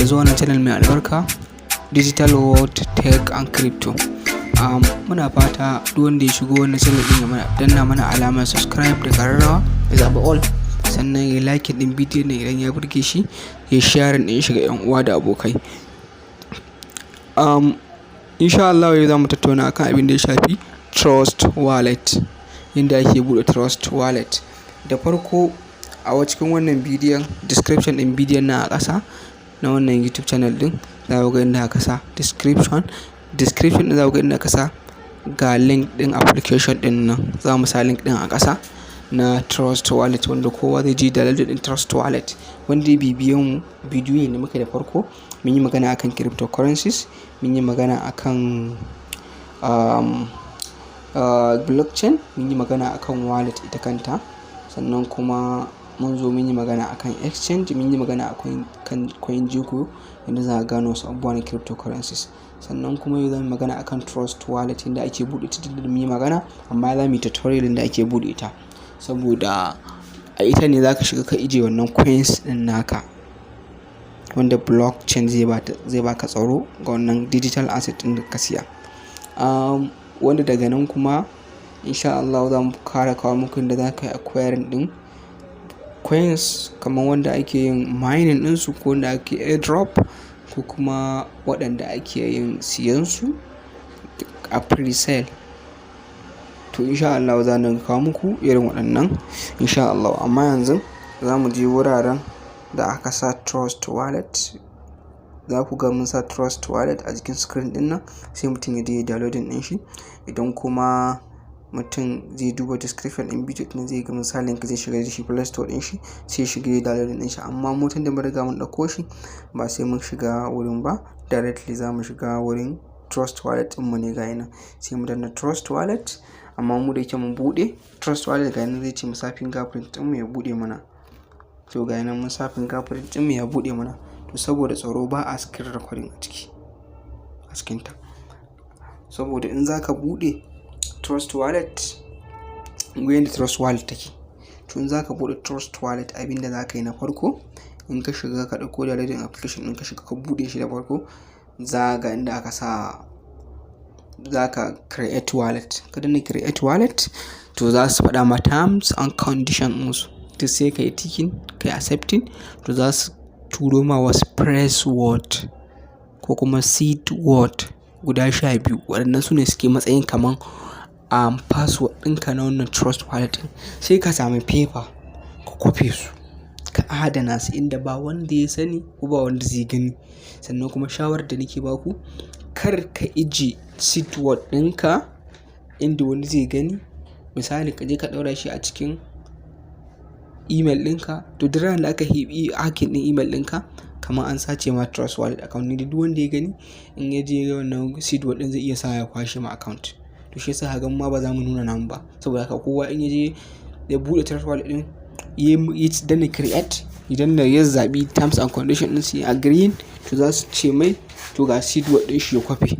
zuwa wannan channel mai albarka Digital World Tech and Crypto. Muna fata duk wanda ya shigo wannan channel din ya danna mana alamar subscribe da kararrawa ya zaɓi all, sannan ya like din bidiyon nan idan ya burge shi, ya share din shi ga yan uwa da abokai. Insha Allah yau zamu tattauna akan abin da ya shafi Trust Wallet, inda ake bude Trust Wallet. Da farko a cikin wannan bidiyon, description din bidiyon na a ƙasa na wannan YouTube channel din za ku ga inda aka sa description din, za ku ga inda aka sa ga link din application din nan. Za mu sa link din a ƙasa na Trust Wallet wanda kowa zai ji dalilin din Trust Wallet. Wanda ya bibiye mu bidiyo ne muka da farko, mun yi magana akan cryptocurrencies, mun yi magana akan blockchain, mun yi magana akan wallet ita kanta, sannan kuma mun zo mun yi magana akan exchange, mun yi magana akan CoinGecko inda za a gano wasu abubuwa na cryptocurrencies. Sannan kuma yau za mu magana akan Trust Wallet inda ake buɗe ta, da mun yi magana, amma za mu yi tutorial inda ake buɗe ta, saboda a ita ne za ka shiga ka ije wannan coins ɗin naka wanda blockchain zai baka tsaro ga wannan digital asset ɗin da ka siya. Wanda daga nan kuma insha Allah za mu kara kawo muku inda za ka yi acquiring ɗin coins kamar wanda ake yin mining ɗinsu, ko wanda ake airdrop, ko kuma waɗanda ake yin siyansu a pre-sale. To insha Allah za mu kawo muku irin waɗannan insha Allah. Amma yanzu za mu je wuraren da aka sa Trust Wallet. Za ku ga mun sa Trust Wallet a jikin screen din nan, sai mutum ya je downloading din shi. Idan kuma mutum zai duba description din bidiyo din zai ga misalin ka zai shiga da shi Play Store din shi, sai shiga ya downloading din shi. Amma mutum da mun riga mun dauko shi, ba sai mun shiga wurin ba, directly za mu shiga wurin Trust Wallet din mu ne ga yana, sai mu danna Trust Wallet. Amma mu da yake mun bude Trust Wallet ga yana zai ce mu sa fingerprint din mu ya bude mana. To ga yana mun sa fingerprint din mu ya bude mana. To saboda tsaro ba a screen recording a cikin ta, saboda in zaka bude Trust Wallet, goyen da Trust Wallet take, to in zaka bude Trust Wallet abinda zaka yi na farko, in ka shiga ka dauko downloading application din ka shiga ka bude shi da farko, za ga inda aka sa zaka create wallet. Ka danna create wallet, to za su faɗa ma terms and conditions, to sai ka yi ticking, ka yi accepting, to za su turo ma wasu press word ko kuma seed word guda 12. Waɗannan su ne suke matsayin kaman password ɗinka na wannan Trust Wallet. Sai ka sami paper ka kwafe su, ka adana su inda ba wanda ya sani ko ba wanda zai gani. Sannan kuma shawarar da nake baku, kar ka ije seed word ɗinka inda wani zai gani. Misali ka je ka ɗaura shi a cikin email ɗinka, to duk ranar da aka yi hacking ɗin email ɗinka, kamar an sace ma Trust Wallet account ne. Duk wanda ya gani, in ya je wannan seed word ɗin zai iya sa ya kwashe ma account. To shi yasa hagan ma ba za mu nuna namu ba, saboda haka kowa in ya je ya buɗe Trust Wallet ɗin, ya danna create, idan da ya zaɓi terms and conditions ɗin su agree, to za su ce mai to ga seed word ɗin shi ya kwafe,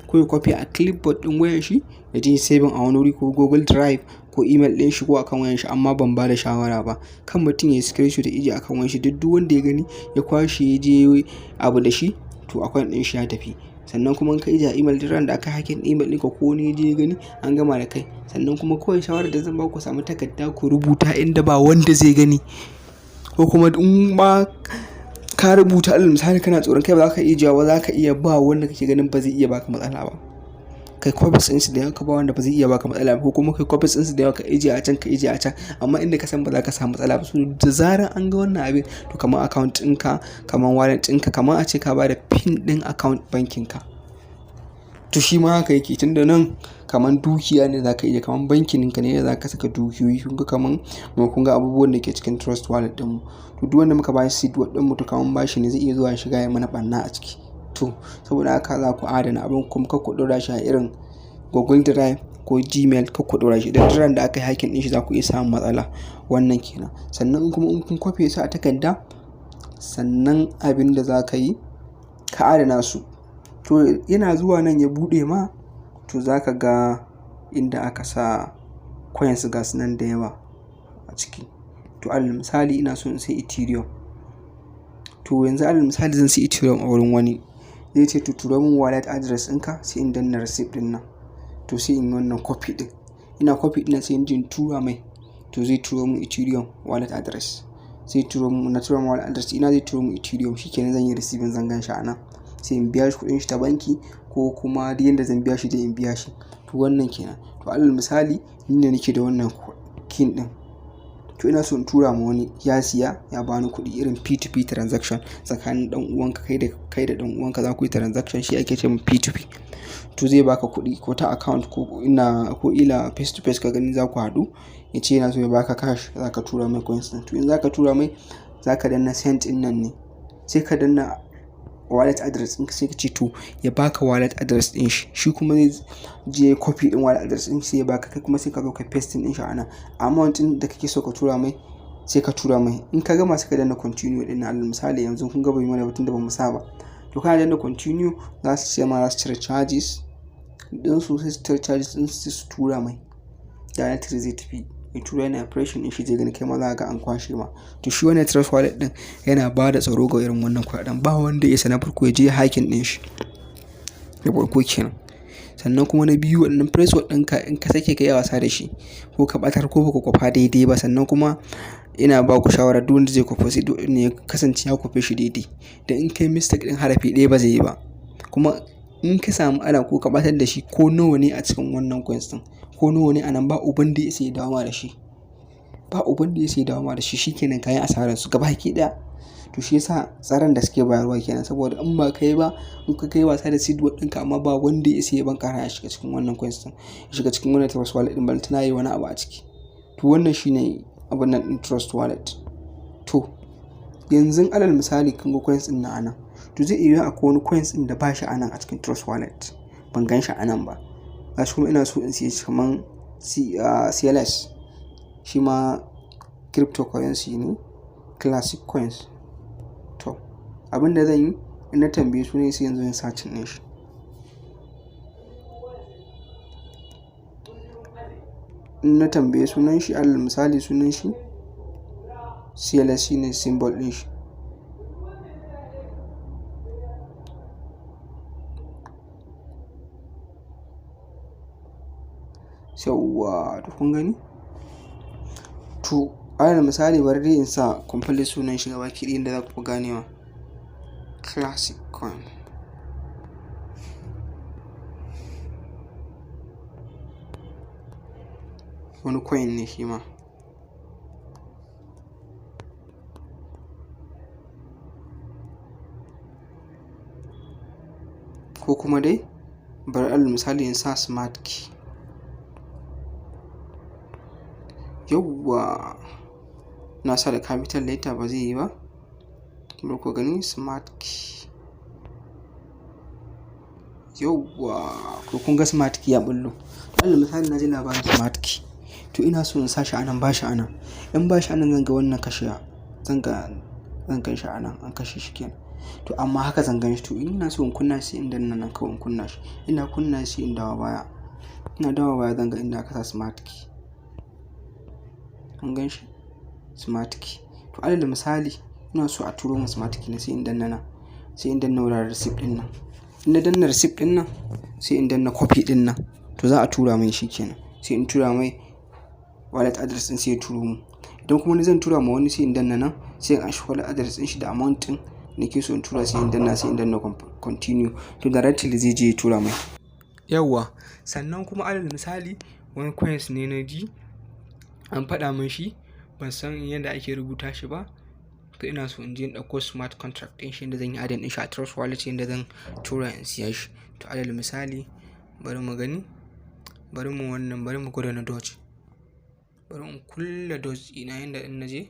ko ya kwafe a clipboard ɗin wayar shi ya je saving a wani wuri, ko Google Drive, ko email ɗin shi, ko akan wayar shi. Amma ban ba da shawara ba kan mutum ya screenshot da ije akan wayar shi. Duk wanda ya gani ya kwashe ya je abu da shi, to akwai ɗin shi ya tafi. Sannan kuma in ka ije email din da aka hacking email ɗinka, ko wani ya je ya gani, an gama da kai. Sannan kuma kawai shawarar da zan ba ku, samu takarda ku rubuta inda ba wanda zai gani, ko kuma in ma ka rubuta alal misali kana tsoron kai ba za ka iya jawo, za ka iya ba wanda kake ganin ba zai iya baka matsala ba. Kai copies ɗinsu da yawa ka ba wanda ba zai iya baka matsala ba, ko kuma kai copies ɗinsu da yawa ka ije a can, ka ije a can, amma inda ka san ba za ka samu matsala ba. So da zarar an ga wannan abin, to kamar account ɗinka, kamar wallet ɗinka, kamar a ce ka ba da pin ɗin account bankin ka, to shi ma haka yake. Tunda nan kamar dukiya ne za ka ije, kamar bankin ka ne da za ka saka dukiyoyi. Kun ga kamar kun ga abubuwan da ke cikin Trust Wallet ɗinmu, to duk wanda muka ba shi seed word ɗinmu, to kamar bashi ne zai iya zuwa shiga ya mana ɓanna a ciki. To saboda haka za ku adana abin, kuma kar ku ɗora shi a irin Google Drive ko Gmail, kar ku ɗora shi, da duk da aka yi hacking ɗin shi za ku iya samun matsala. Wannan kenan. Sannan kuma in kun kwafe su a takarda, sannan abin da za ka yi, ka adana su. To yana zuwa nan ya buɗe ma, to za ka ga inda aka sa coins ga su nan da yawa a ciki. To alal misali ina so in sai Ethereum, To yanzu alal misali zan sai Ethereum a wurin wani, zai ce to turo min wallet address ɗinka, sai in danna receipt ɗin nan. To sai in yi wannan copy ɗin, ina copy ɗin nan sai in je in tura mai, to zai turo min Ethereum wallet address. Sai turo min, na tura min wallet address ina zai turo min Ethereum, shikenan zan yi receiving, zan gan shi a nan. Sai in biya shi kuɗin shi ta banki, ko kuma duk yanda zan biya shi dai in biya shi. To wannan kenan. To alal misali ni ne nake da wannan kin ɗin, to ina so in tura ma wani, ya siya ya bani kuɗi, irin P2P transaction tsakanin ɗan uwanka, kai da ɗan uwanka za ku yi transaction, shi ake ce P2P. To zai baka kuɗi ko ta account ko ila face to face ka gani za ku haɗu, ya ce yana so ya baka cash, za ka tura mai coins ɗin. To in za ka tura mai, za ka danna send ɗin nan ne, sai ka danna wallet address ɗinka, sai ka ce to ya baka wallet address ɗin shi kuma zai je copy ɗin wallet address ɗin sai ya baka, kai kuma sai ka zo ka paste ɗin shi a nan. Amount ɗin da kake so ka tura mai, sai ka tura mai. In ka gama sai ka danna continue ɗin nan. Alal misali yanzu kun ga bai mana batun da ba mu sa ba, to kana danna continue, za su ce ma za su cire charges ɗin su, sai su cire charges ɗin su tura mai directly, zai tafi ya tura, yana operation ɗin shi zai gani, kai ma za ka ga an kwashe ma. To shi wannan trust wallet ɗin yana ba da tsaro ga irin wannan kuɗaɗen, ba wanda ya sana farko ya je hacking ɗin shi, da farko kenan. Sannan kuma na biyu, wannan password ɗinka in ka sake ka yi wasa da shi, ko ka ɓatar ko baka kwafa daidai ba, sannan kuma ina ba ku shawara duk wanda zai kwafa sai ne ya kasance ya kwafe shi daidai, da in kai mistake ɗin harafi ɗaya ba zai yi ba. Kuma in ka samu ana ko ka ɓatar da shi, ko nawa ne a cikin wannan coins ɗin, ko nawa ne a nan, ba uban da ya sai dawo da shi, ba uban da ya sai dawo da shi, shikenan kayan asarar su gaba ki ɗaya. To shi yasa tsaron da suke bayarwa kenan, saboda in ba kai ba, in ka kai wasa da seed word ɗinka, amma ba wanda ya sai ban kara ya shiga cikin wannan coins ɗin, ya shiga cikin wannan trust wallet ɗin, bal tana yi wani abu a ciki. To wannan shine abin nan ɗin trust wallet. To yanzu alal misali kun ga coins ɗin na anan, to zai iya akwai wani coins ɗin da ba shi anan a cikin trust wallet, ban gan shi anan ba. Gashi kuma ina so in siya shi kaman CLS, shi ma cryptocurrency ne, classic coins. To abin da zan yi, in na tambaye su ne sai yanzu in searching ɗin shi. In na tambaye sunan shi, alal misali sunan shi CLS, shine symbol ɗin shi. Yawwa, to kun gani? To alal misali bari dai in sa complete sunan shi gaba ki da za ku ganewa. Classic coin. Wani coin ne shi ma. Ko kuma dai bari alal misali in sa smart key. Yawwa, na sa da capital letter ba zai yi ba, bari ku gani smart key. Yawwa, ko kun ga smart key ya bullo. Alal misali na ji labarin smart key, to ina so in sa shi anan, ba shi anan. In ba shi anan zan ga wannan kashewa, zan gan shi anan an kashe shi kenan. To amma haka zan gan shi. To ina so in kunna shi, in danna nan kawai in kunna shi, ina kunna shi in dawo baya, ina dawo baya zan ga inda aka sa smart key. An gan shi smart key. To alal misali ina so a turo min smart key ne, sai in danna nan, sai in danna wurin receipt ɗin nan. In na danna receipt ɗin nan, sai in danna copy ɗin nan, to za a tura mai shi kenan. Sai in tura mai wallet address ɗin, sai ya turo mu. Idan kuma ni zan tura ma wani, sai in danna nan, sai in anshi wallet address ɗin shi da amount ɗin nake so in tura, sai in danna continue, to directly zai je ya tura mai. Yawwa, sannan kuma alal misali wani coins ne na ji an faɗa min shi, ban san yadda ake rubuta shi ba, to ina so in je in ɗauko smart contract ɗin shi, inda zan yi adin ɗin shi a trust wallet, inda zan tura in siya shi. To alal misali bari mu gani, bari mu gwada na Doge. Bari in kulle Doge ina, yanda in naje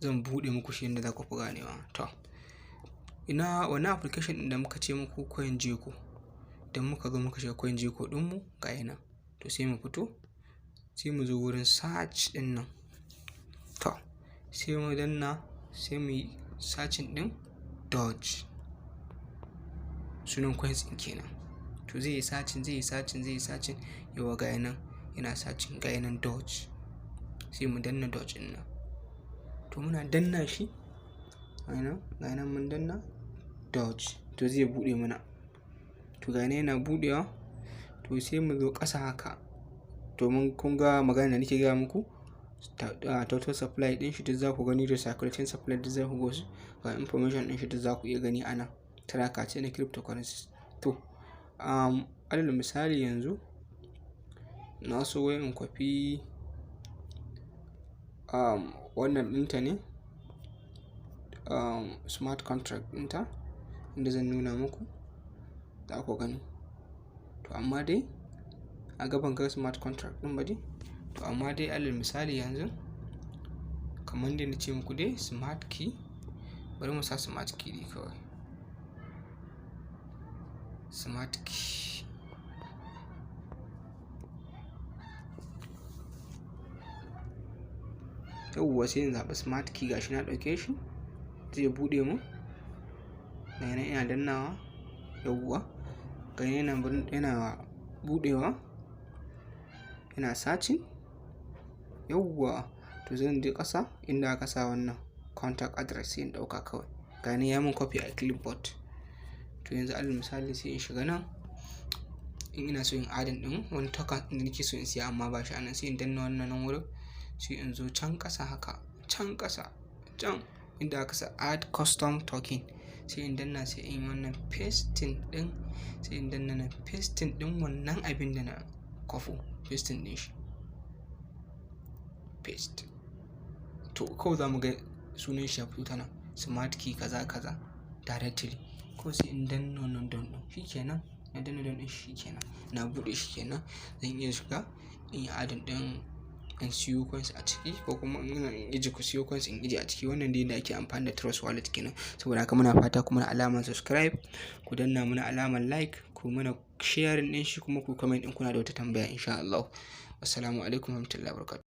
zan buɗe muku shi yadda za ku fi ganewa. To ina wani application ɗin da muka ce muku CoinGecko, idan muka zo muka shiga CoinGecko ɗinmu ga yana, to sai mu fito, sai mu zo wurin search ɗin nan. To sai mu danna, sai mu yi searching ɗin Doge, sunan coins ɗin kenan. To zai yi searching, yawa ga yana yana searching, ga yana Doge. Sai mu danna Doge ɗin nan. To muna danna shi, ga nan mun danna dodge, to zai buɗe mana. To ga yana buɗewa, to sai mu zo ƙasa haka. To kun ga magana da nake gaya muku, total supply ɗin shi duk za ku gani, da circulating supply duk za ku ga su, ga information ɗin shi duk za ku iya gani a nan. Tracker ce na cryptocurrencies. To alal misali yanzu na so wai in kwafi wannan ɗinta ne, smart contract ɗinta, inda zan nuna muku za ku gani. To amma dai a gaban ga smart contract ɗin ba dai. To amma dai alal misali yanzu kamar da na ce muku dai smart key, bari mu sa smart key dai kawai. Smart key, yauwa sai in zaɓi smart key, gashi na ɗauke shi, zai buɗe mu. Ga yana ina dannawa, yauwa ga yana buɗewa, yana searching, yauwa. To zan je ƙasa inda aka sa wannan contact address, sai in ɗauka kawai. Ga yana ya mun copy a clipboard. To yanzu alal misali sai in shiga nan, in ina so in adin ɗin wani token da nake so in siya amma ba shi anan, sai in danna wannan nan wurin, sai in zo can ƙasa haka, can ƙasa, can inda aka sa add custom token, sai in danna, sai in yi wannan pasting ɗin, sai in danna na pasting ɗin wannan abin da na kwafo, pasting ɗin shi, paste. To kawai za mu ga sunan shi ya fito ta nan, smart key kaza kaza directly. Ko sai in danna wannan don ɗin, shi kenan. Na danna don ɗin, shi kenan, na buɗe shi kenan. Zan iya shiga in yi adin ɗin, in siyo coins a ciki, ko kuma in iji ku siyo coins in iji a ciki. Wannan dai da ake amfani da Trust Wallet kenan. Saboda haka muna fata ku mana alamar subscribe, ku danna mana alamar like, ku mana sharing ɗin shi, kuma ku comment in kuna da wata tambaya insha Allah. Assalamu alaikum warahmatullahi wabarakatuh.